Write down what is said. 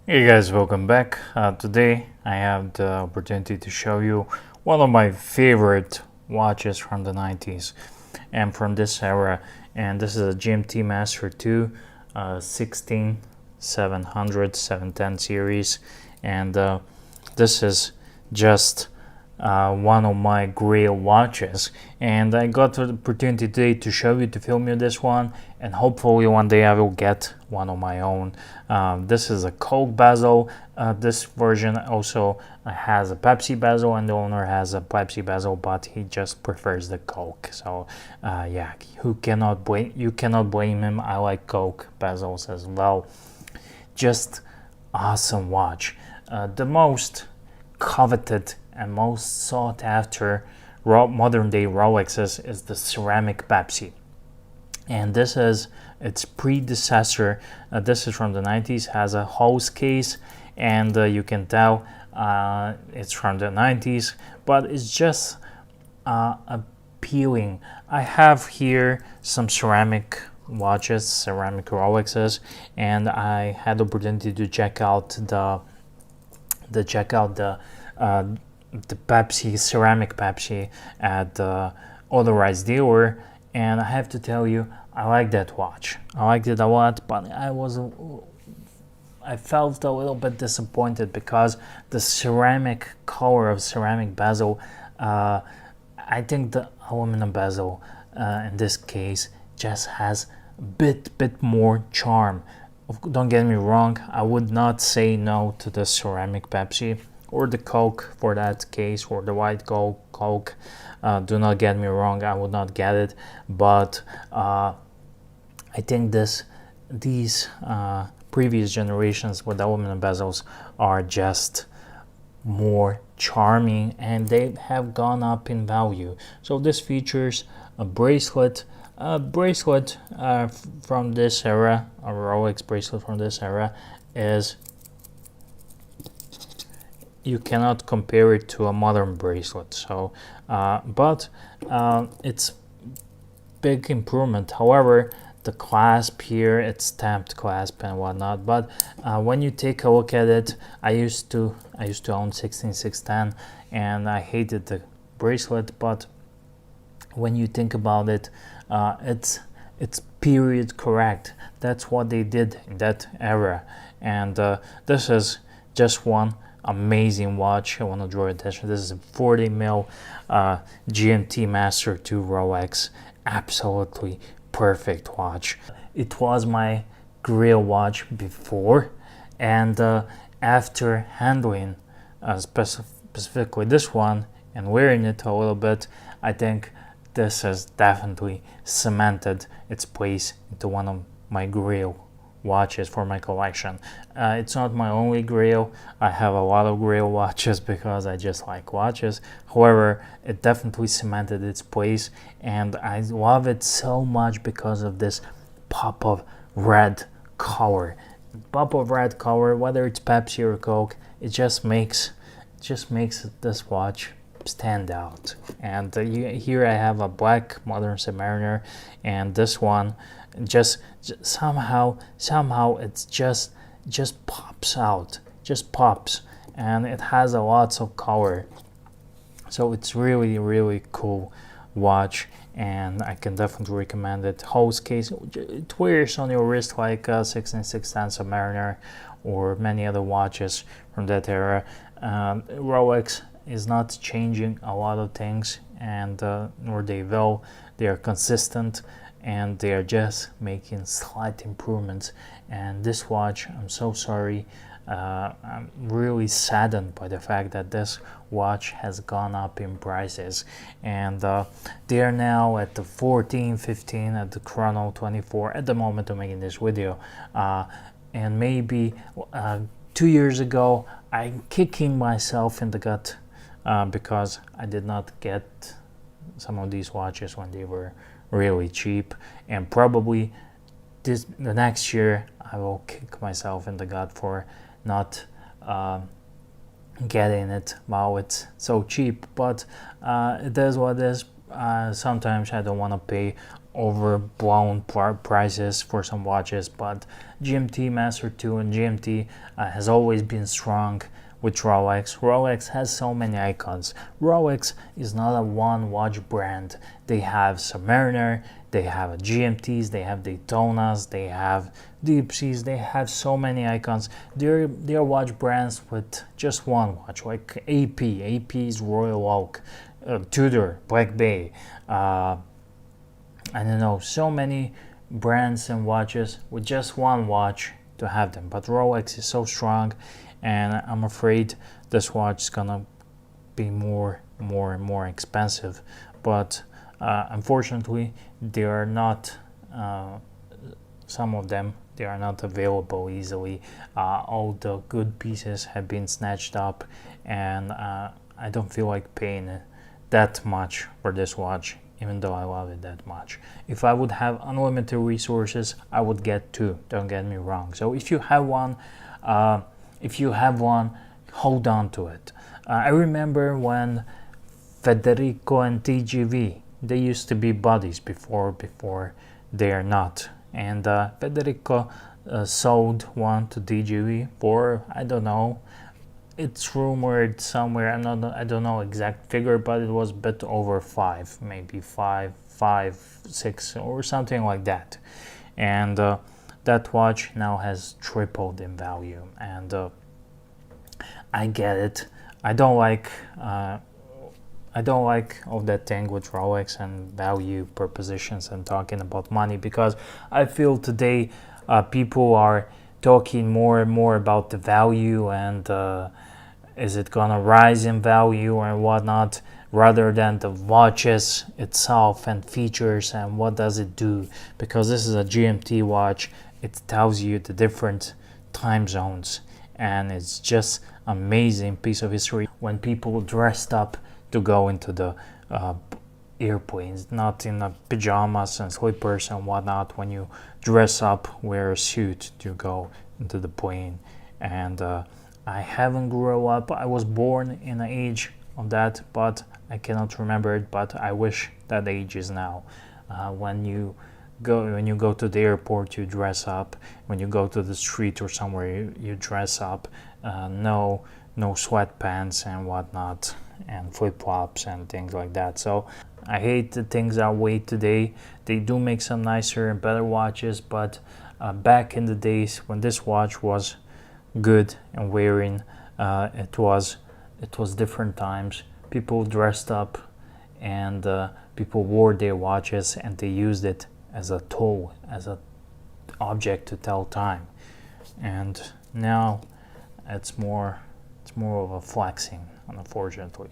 Hey guys, welcome back. Today I have the opportunity to show you one of my favorite watches from the 90s and from this era. And this is a GMT Master 2 16 700 710 series. And this is just one of my grail watches, and I got the opportunity today to show you, to film you this one, and hopefully one day I will get one of my own. This is a Coke bezel. This version also has a Pepsi bezel, and the owner has a Pepsi bezel, but he just prefers the Coke. So yeah, you cannot blame him. I like Coke bezels as well. Just awesome watch. The most coveted and most sought after modern day Rolexes is the ceramic Pepsi. And this is its predecessor. This is from the 90s, has a hose case, and you can tell it's from the 90s, but it's just appealing. I have here some ceramic watches, ceramic Rolexes, and I had the opportunity to check out the Pepsi, ceramic Pepsi, at the authorized dealer, and I have to tell you, I like that watch. I liked it a lot, but I felt a little bit disappointed because the ceramic color of ceramic bezel, I think the aluminum bezel in this case just has a bit more charm. Don't get me wrong, I would not say no to the ceramic Pepsi or the Coke for that case, or the white Coke. Do not get me wrong, I would not get it, but I think these previous generations with aluminum bezels are just more charming, and they have gone up in value. So this features a bracelet. From this era, a Rolex bracelet from this era, is, you cannot compare it to a modern bracelet. So but it's big improvement. However, the clasp here, it's stamped clasp and whatnot, but when you take a look at it, I used to own 16610, and I hated the bracelet, but when you think about it, it's period correct. That's what they did in that era, and this is just one amazing watch. I want to draw your attention. This is a 40 mil GMT Master 2 Rolex. Absolutely perfect watch. It was my grail watch before, and after handling specifically this one and wearing it a little bit, I think this has definitely cemented its place into one of my grail watches for my collection. It's not my only grail. I have a lot of grail watches because I just like watches. However, it definitely cemented its place, and I love it so much because of this pop of red color. Pop of red color, whether it's Pepsi or Coke, it just makes this watch stand out. And here I have a black modern Submariner, and this one just somehow it's just pops out, just pops, and it has a lots of color. So it's really cool watch, and I can definitely recommend it. Hose case, it wears on your wrist like a 16610 Submariner or many other watches from that era. Rolex is not changing a lot of things, and nor they will. They are consistent, and they are just making slight improvements. And this watch, I'm so sorry, I'm really saddened by the fact that this watch has gone up in prices, and they are now at the 14, 15 at the Chrono 24 at the moment of making this video, and maybe 2 years ago I'm kicking myself in the gut because I did not get some of these watches when they were really cheap, and probably the next year I will kick myself in the gut for not getting it while it's so cheap. But it is what it is. Sometimes I don't want to pay overblown prices for some watches, but GMT Master 2 and GMT has always been strong with Rolex. Rolex has so many icons. Rolex is not a one watch brand. They have Submariner, they have GMTs, they have Daytonas, they have Deep Seas, they have so many icons. They're watch brands with just one watch, like AP is Royal Oak, Tudor, Black Bay, I don't know, so many brands and watches with just one watch to have them. But Rolex is so strong, and I'm afraid this watch is gonna be more and more expensive. But unfortunately, they are not. Some of them they are not available easily. All the good pieces have been snatched up, and I don't feel like paying that much for this watch, even though I love it that much. If I would have unlimited resources, I would get two, don't get me wrong. So if you have one, hold on to it. I remember when Federico and TGV, they used to be buddies before they are not. And Federico sold one to TGV for, I don't know, it's rumored somewhere, I don't know exact figure, but it was a bit over 5, maybe 5, 6 or something like that. And that watch now has tripled in value, and I get it. I don't like all that thing with Rolex and value propositions and talking about money, because I feel today people are talking more and more about the value and is it gonna rise in value and whatnot, rather than the watches itself and features and what does it do. Because this is a GMT watch, it tells you the different time zones, and it's just amazing piece of history when people dressed up to go into the airplanes, not in pajamas and slippers and whatnot. When you dress up, wear a suit to go into the plane. And I haven't grown up. I was born in an age of that, but I cannot remember it. But I wish that age is now. When you go to the airport, you dress up. When you go to the street or somewhere, you dress up. No sweatpants and whatnot, and flip-flops and things like that. So I hate the things that way today. They do make some nicer and better watches, but back in the days when this watch was good and wearing, it was different times. People dressed up, and people wore their watches, and they used it as a tool, as an object to tell time. And now it's more of a flexing, unfortunately.